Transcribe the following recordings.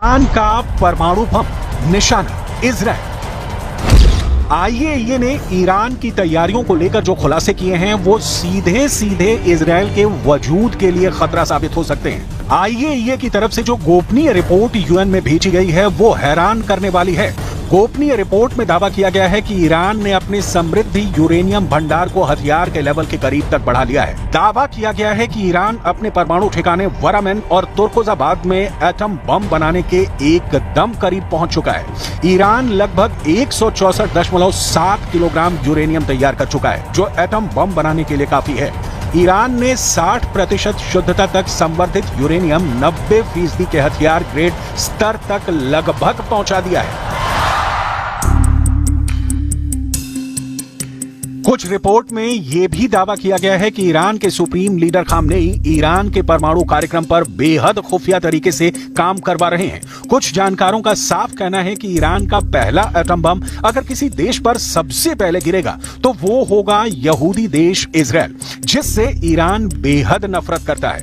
Iran का परमाणु बम निशाना इजराइल। आईएईए ने ईरान की तैयारियों को लेकर जो खुलासे किए हैं वो सीधे सीधे इजराइल के वजूद के लिए खतरा साबित हो सकते हैं। आईएईए की तरफ से जो गोपनीय रिपोर्ट यूएन में भेजी गई है वो हैरान करने वाली है। गोपनीय रिपोर्ट में दावा किया गया है कि ईरान ने अपने समृद्ध यूरेनियम भंडार को हथियार के लेवल के करीब तक बढ़ा लिया है। दावा किया गया है कि ईरान अपने परमाणु ठिकाने वरामेन और तुर्कोजाबाद में एटम बम बनाने के एकदम करीब पहुंच चुका है। ईरान लगभग 164.7 किलोग्राम यूरेनियम तैयार कर चुका है, जो एटम बम बनाने के लिए काफी है। ईरान ने 60% शुद्धता तक संवर्धित यूरेनियम 90% के हथियार ग्रेड स्तर तक लगभग पहुंचा दिया है। कुछ रिपोर्ट में यह भी दावा किया गया है कि ईरान के सुप्रीम लीडर खामनेई ईरान के परमाणु कार्यक्रम पर बेहद खुफिया तरीके से काम करवा रहे हैं। कुछ जानकारों का साफ कहना है कि ईरान का पहला एटम बम अगर किसी देश पर सबसे पहले गिरेगा तो वो होगा यहूदी देश इजराइल, जिससे ईरान बेहद नफरत करता है।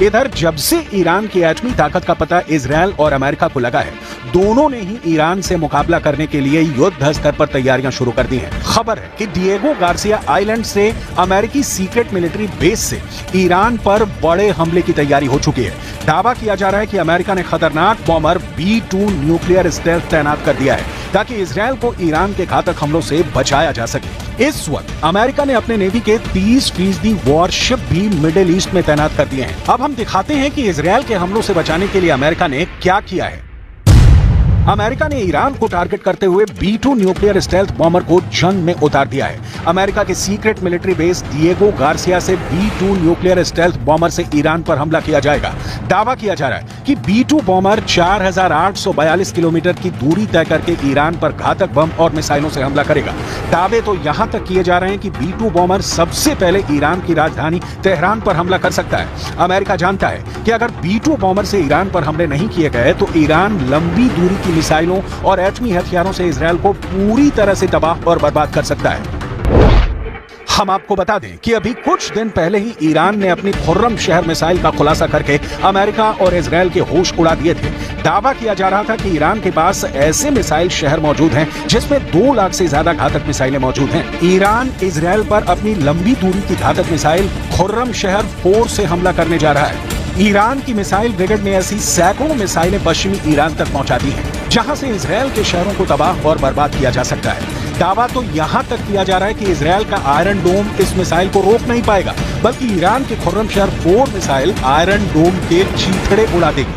इधर जब से ईरान की एटमी ताकत का पता इजराइल और अमेरिका को लगा है, दोनों ने ही ईरान से मुकाबला करने के लिए युद्ध स्तर पर तैयारियां शुरू कर दी हैं। खबर है कि डिएगो गार्सिया आइलैंड से अमेरिकी सीक्रेट मिलिट्री बेस से ईरान पर बड़े हमले की तैयारी हो चुकी है। दावा किया जा रहा है कि अमेरिका ने खतरनाक बॉम्बर B-2 न्यूक्लियर स्टेल्थ तैनात कर दिया है ताकि इजराइल को ईरान के घातक हमलों से बचाया जा सके। इस वक्त अमेरिका ने अपने नेवी के 30% वॉरशिप भी मिडिल ईस्ट में तैनात कर दिए हैं। अब हम दिखाते हैं कि इजराइल के हमलों से बचाने के लिए अमेरिका ने क्या किया है। अमेरिका ने ईरान को टारगेट करते हुए B-2 न्यूक्लियर स्टेल्थ बॉम्बर को जंग में उतार दिया है। अमेरिका के secret military base Diego Garcia से B-2 न्यूक्लियर स्टेल्थ बॉम्बर से ईरान पर हमला किया जाएगा। दावा किया जा रहा है कि B-2 बॉम्बर 4,842 किलोमीटर की दूरी तय करके ईरान पर घातक बम और मिसाइलों से हमला करेगा। दावे तो यहां तक किए जा रहे हैं कि B-2 बॉम्बर सबसे पहले ईरान की राजधानी तेहरान पर हमला कर सकता है। अमेरिका जानता है कि अगर B-2 बॉम्बर से ईरान पर हमले नहीं किए गए तो ईरान लंबी दूरी की मिसाइलों और एटमी हथियारों से इजराइल को पूरी तरह से तबाह और बर्बाद कर सकता है। हम आपको बता दें कि अभी कुछ दिन पहले ही ईरान ने अपनी खुर्रम शहर मिसाइल का खुलासा करके अमेरिका और इजराइल के होश उड़ा दिए थे। दावा किया जा रहा था कि ईरान के पास ऐसे मिसाइल शहर मौजूद हैं जिसमें 2 लाख से ज्यादा घातक मिसाइलें मौजूद हैं। ईरान इजराइल पर अपनी लंबी दूरी की घातक मिसाइल खुर्रम शहर 4 से हमला करने जा रहा है। ईरान की मिसाइल ब्रिगेड ने ऐसी सैकड़ों मिसाइलें पश्चिमी ईरान तक पहुंचा दी हैं, जहां से इजराइल के शहरों को तबाह और बर्बाद किया जा सकता है। दावा तो यहां तक किया जा रहा है कि इजराइल का आयरन डोम इस मिसाइल को रोक नहीं पाएगा, बल्कि ईरान के खुर्रम शहर 4 मिसाइल आयरन डोम के चीथड़े उड़ा देगी।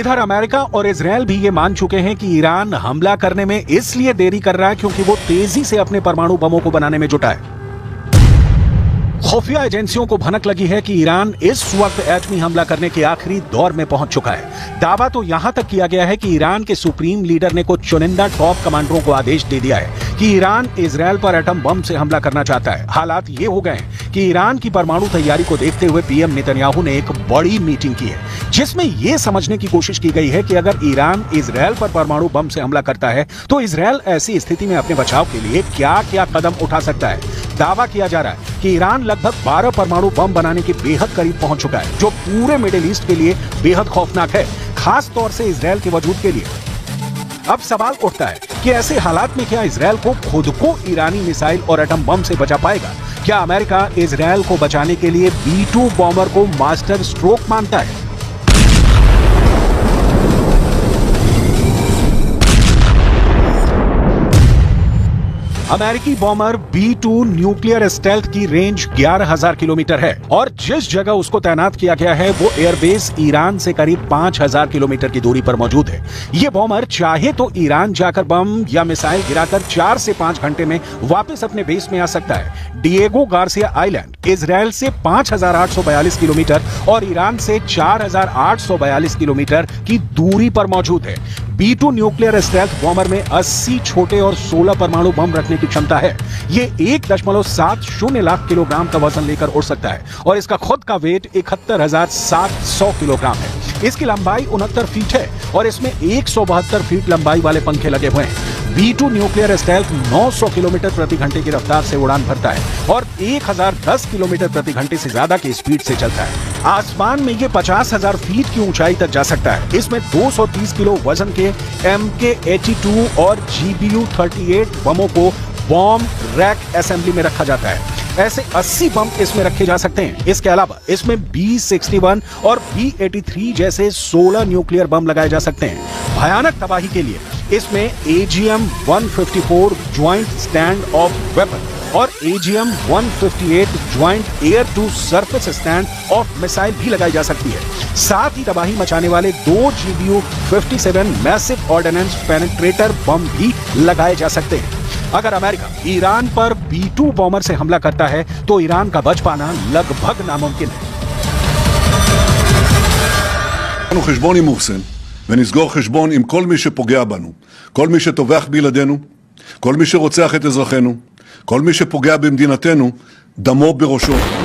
इधर अमेरिका और इजराइल भी ये मान चुके हैं कि ईरान हमला करने में इसलिए देरी कर रहा है क्योंकि वो तेजी से अपने परमाणु बमों को बनाने में जुटा है। खुफिया एजेंसियों को भनक लगी है कि ईरान इस वक्त एटमी हमला करने के आखिरी दौर में पहुंच चुका है। दावा तो यहां तक किया गया है कि ईरान के सुप्रीम लीडर ने कुछ चुनिंदा टॉप कमांडरों को आदेश दे दिया है कि ईरान इजराइल पर एटम बम से हमला करना चाहता है। हालात ये हो गए हैं कि ईरान की परमाणु तैयारी को देखते हुए पीएम नेतन्याहू ने एक बड़ी मीटिंग की है, जिसमें यह समझने की कोशिश की गई है कि अगर ईरान इजराइल पर परमाणु बम से हमला करता है तो इजराइल ऐसी स्थिति में अपने बचाव के लिए क्या क्या कदम उठा सकता है। दावा किया जा रहा है कि ईरान लगभग 12 परमाणु बम बनाने के बेहद करीब पहुंच चुका है, जो पूरे मिडिल ईस्ट के लिए बेहद खौफनाक है, खास तौर से इजराइल के वजूद के लिए। अब सवाल उठता है कि ऐसे हालात में क्या इजराइल को खुद को ईरानी मिसाइल और एटम बम से बचा पाएगा? क्या अमेरिका इजराइल को बचाने के लिए B-2 बॉम्बर को मास्टर स्ट्रोक मानता है? अमेरिकी बॉमर B-2 न्यूक्लियर स्टेल्थ की रेंज 11,000 किलोमीटर है और जिस जगह उसको तैनात किया गया है वो एयरबेस ईरान से करीब 5,000 किलोमीटर की दूरी पर मौजूद है। ये बॉमर चाहे तो ईरान जाकर बम या मिसाइल गिराकर 4 से 5 घंटे में वापस अपने बेस में आ सकता है। डिएगो गार्सिया आइलैंड इजराइल से 5,842 किलोमीटर और ईरान से 4,842 किलोमीटर की दूरी पर मौजूद है। B-2 न्यूक्लियर स्टेल्थ बॉमर में 80 छोटे और 16 परमाणु बम रखने की क्षमता है। ये 1.70 लाख किलोग्राम का वजन लेकर उड़ सकता है और इसका खुद का वेट 71,700 किलोग्राम है। इसकी लंबाई 69 फीट है और इसमें 172 फीट लंबाई वाले पंखे लगे हुए हैं। B-2 न्यूक्लियर स्टेल्थ 900 किलोमीटर प्रति घंटे की रफ्तार से उड़ान भरता है और 1010 किलोमीटर प्रति घंटे से ज्यादा की स्पीड से चलता है। आसमान में ये 50,000 फीट की ऊंचाई तक जा सकता है। इसमें 230 किलो वजन के MK-82 और GBU-38 बमों को बॉम्ब रैक असेंबली में रखा जाता है। ऐसे 80 बम इसमें रखे जा सकते हैं। इसके अलावा इसमें B-61 और B-83 जैसे 16 न्यूक्लियर बम लगाए जा सकते हैं। भयानक तबाही के लिए इसमें AGM-154 joint stand of weapon और AGM-158 joint air to surface stand off missile भी लगाई जा सकती है। साथ ही तबाही मचाने वाले 2 GBU-57 मैसिव ऑर्डिनेंस पेनिट्रेटर बम भी लगाए जा सकते हैं। अगर अमेरिका ईरान पर B-2 बॉमर से हमला करता है तो ईरान का बच पाना लगभग नामुमकिन है। חשבון עם מוחסן ונסגור חשבון עם כל מי שפוגע בנו, כל מי שטובח בילדינו, כל מי שרוצח את אזרחינו, כל מי שפוגע במדינתנו, דמו בראשו.